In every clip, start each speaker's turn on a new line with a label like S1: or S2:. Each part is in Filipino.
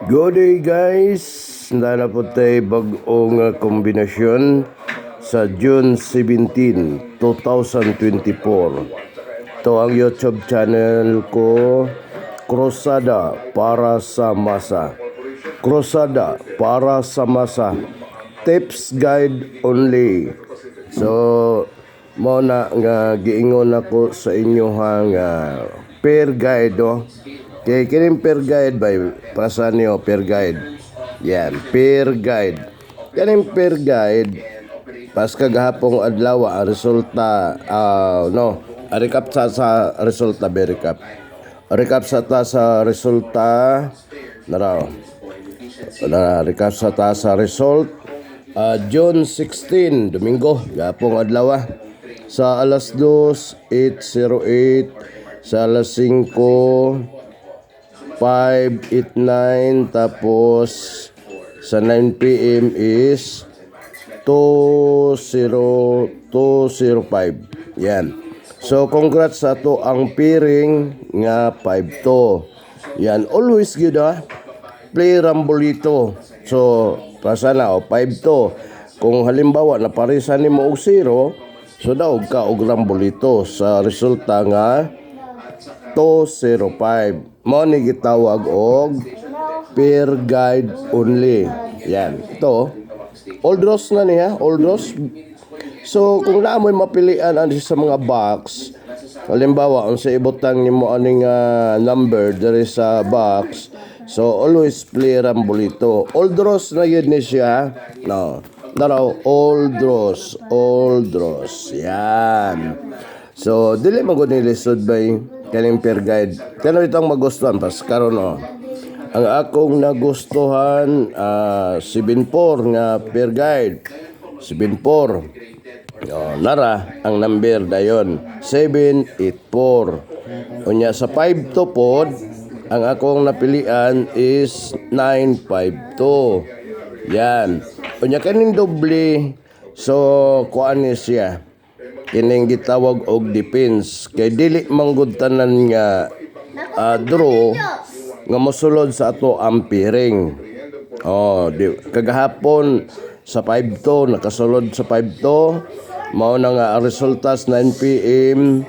S1: Good day guys, na po tayo bagong kombinasyon sa June 17, 2024. Ito ang YouTube channel ko, Krusada para sa Masa. Krusada para sa Masa. Tips guide only. So, mo na nga giingon ako sa inyo nga pair guide kay kining pair guide by pasan niyo pair guide. Yan, pair guide. Kining pair guide pas kagahapong adlaw ang resulta recap sa resulta recap. Recap sa resulta recap sa result June 16 Domingo gahapong adlaw sa alas 2:08 sa alas 5 5:89 tapos sa 9 PM is 2:05. Yan. So congrats sa to ang pairing nga 5-2. Yan, always good play rambolito. So pasa na 5-2. Kung halimbawa na parisan nimo og 0, so daog ka og rambolito sa resulta nga 205. Mo ni gitawag og pair guide only. Yan. Ito, all draws na niya, all draws. So, kung naamoy mapilian ani sa mga box, halimbawa, unsa ibutang nimo aning number diri sa box, so always play rambolito. All draws na yun ni siya. No. Daraw, all draws. Yan. So, dili magod ni lisod bay kaning pair guide. Kano itong magustuhan pas karon Ang akong nagustuhan 7-4 nga pair guide. 7-4. Nara ang number dayon 784. Unya sa 5-2 pod ang akong napilian is 952. Yan. Unya kaning doble so kuan ni siya. Kining gitawag og defense kay dili manggod tanan nga draw nga mosulod sa ato ang pairing. Kagahapon sa 5-2 nakasulod sa 5-2 mao na nga ang resultas 9 PM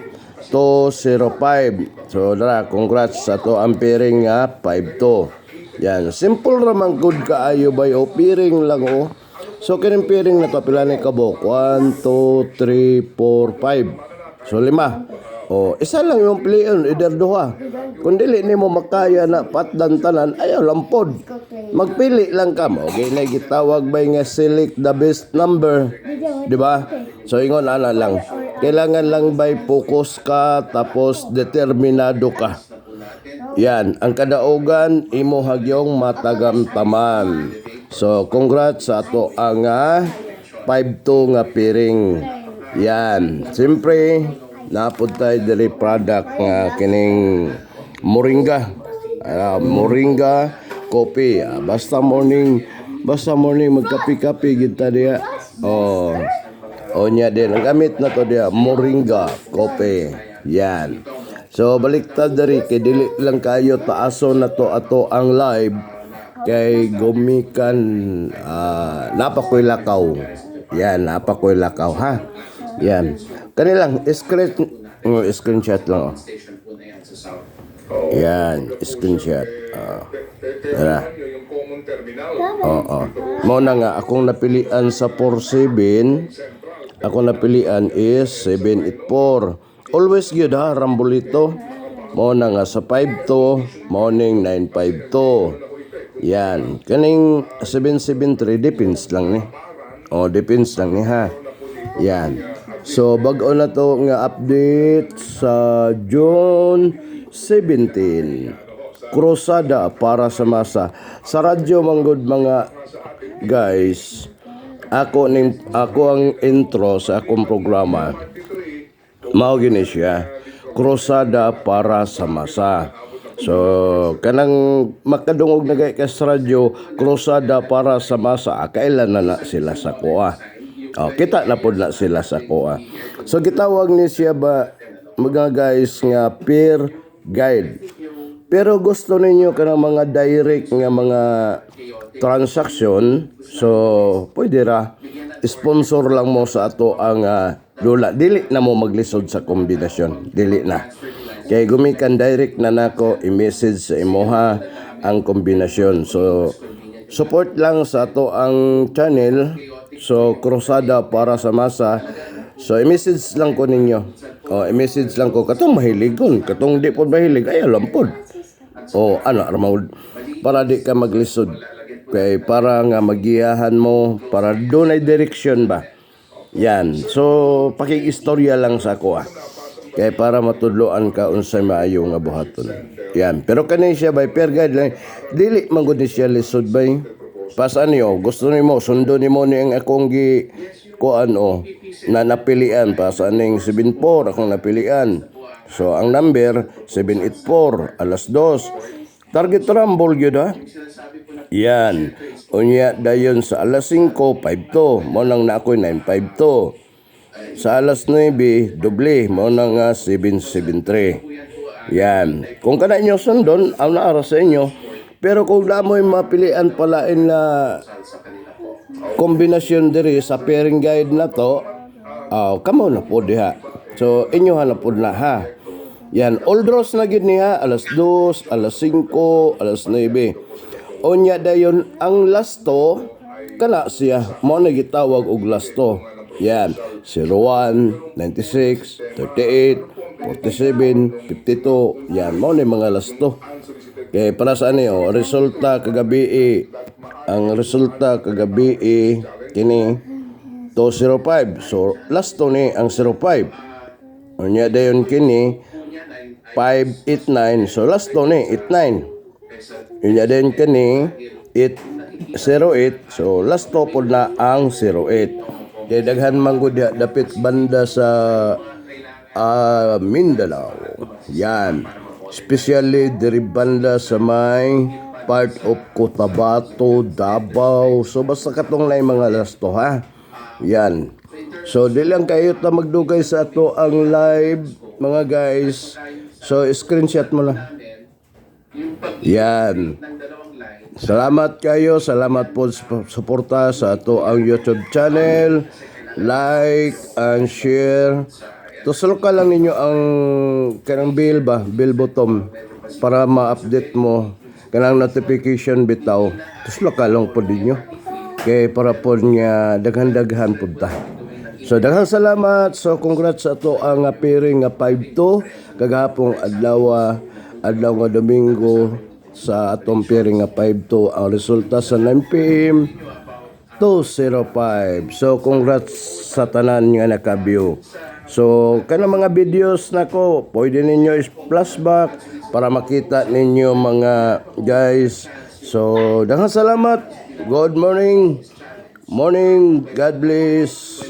S1: 205. So dara, congrats sa ato ang pairing nga 5-2. Yan, simple ra man good kaayo bay pairing lang So, kining pairing na to, pila ni kabok? 1, 2, 3, 4, 5. So, 5. Isa lang yung playon, either duha. Kung dili ni mo makaya na patdan tanan, ayaw lampod. Magpili lang ka mo. Okay, na gitawag ba nga select the best number. Diba? So, ingon ana lang. Kailangan lang by focus ka, tapos determinado ka. Yan, ang kadaugan, imo hagyong matagamtaman. So, congrats sa ato ang 5-2 nga pairing. Yan. Siyempre, napod tayo diri product nga kining moringa. Moringa coffee. Basta morning magkape-kape kita diya. Nya din. Ang gamit na to diya, moringa coffee. Yan. So, baliktad diri kay dili lang kayo taaso na to ato ang live. Kay gumikan napakoy lakaw. Yan, napakoy lakaw ha. Yan. Kanilang screenshot lang. Yan, screenshot. Tara. Mo na nga akong napilian sa 47. Akong napilian is 784. Always good rambolito. Mo na nga sa 5-2, morning 952. Yan. Kaning 773 depends lang ni. Depends lang ni ha. Yan. So bag-o na to nga update sa June 17. Krusada para sa Masa. Sa radyo manggod mga guys. Ako ang intro sa akong programa. Mao gini siya. Krusada para sa Masa. So, kanang makadungog na gay kas radyo, Krusada para sa Masa, kailan na sila sa kuha. Kita na po na sila sa kuha. So, gitawag ni siya ba, mga guys, nga pair guide. Pero gusto ninyo ka ng mga direct nga mga transaction, so pwede ra sponsor lang mo sa ato ang lula. Dili na mo maglisod sa kombinasyon. Dili na. Kay gumikan direct na nako i-message sa imoha ang kombinasyon. So support lang sa ato ang channel. So krusada para sa masa. So i-message lang ko ninyo. O i-message lang ko katong mahiligon, katong di pod mahilig ay alam pod. O ano armaud para di ka maglisod. Kay para nga magiyahan mo para doon ay direksyon ba. Yan. So pakikistorya lang sa ako Kay para matudloan ka unsay maayo nga buhaton. Yan. Pero kani siya by per guideline dili man gud ni siya lisod bay. Pasan niyo gusto nimo sundo nimo ni ang akong gi kuan na napilian pa sa aning 74 akong napilian. So ang number 784 alas 2. Target rumble gyud Yan. Unya dayon sa alas 5 52 mo nang na ako 952. Sa alas 9 doble mo nang 773. Yan. Kung kana inyo sundon ang naara sa inyo. Pero kung damoy mapilian palain na kombinasyon diri sa pairing guide na to, kamo na po diha. So inyo na po na ha. Yan, all draws na gid niya alas 2, alas 5, alas 9. Unya dayon ang lasto kana siya mo na gitawag og lasto. Yan, 01, 96, 38, 47, 52. Yan mo na mga lasto. Kay para sa ano resulta kagabi ang resulta kagabi kini 205. So last to ni ang 05. Unya dayon kini 589. So last to ni 89. Unya dayon kini 808. So last to pod na ang 08. Kay daghan man gud dapit banda sa Mindanao. Yan. Especially diri banda sa may part of Cotabato, Davao. So basta katong na mga lasto ha. Yan. So di lang kayo ta magdugay sa ato ang live mga guys. So screenshot mo lang. Yan. Salamat kayo. Salamat po sa suporta sa ato ang YouTube channel. Like and share. Tuslo ka lang ninyo ang kanang bell button para ma-update mo kanang notification bitaw. Tuslo ka lang po ninyo kay para po niya daghan-daghan po ta. So daghang salamat. So congrats sa to ang pairing nga 5-2 kagahapong adlaw nga Domingo sa atong pairing nga 5-2 ang resulta sa 9 PM 205. So congrats sa tanan nga naka-view. So kana mga videos nako pwede ninyo flashback para makita ninyo mga guys. So daghang salamat. Good morning. God bless.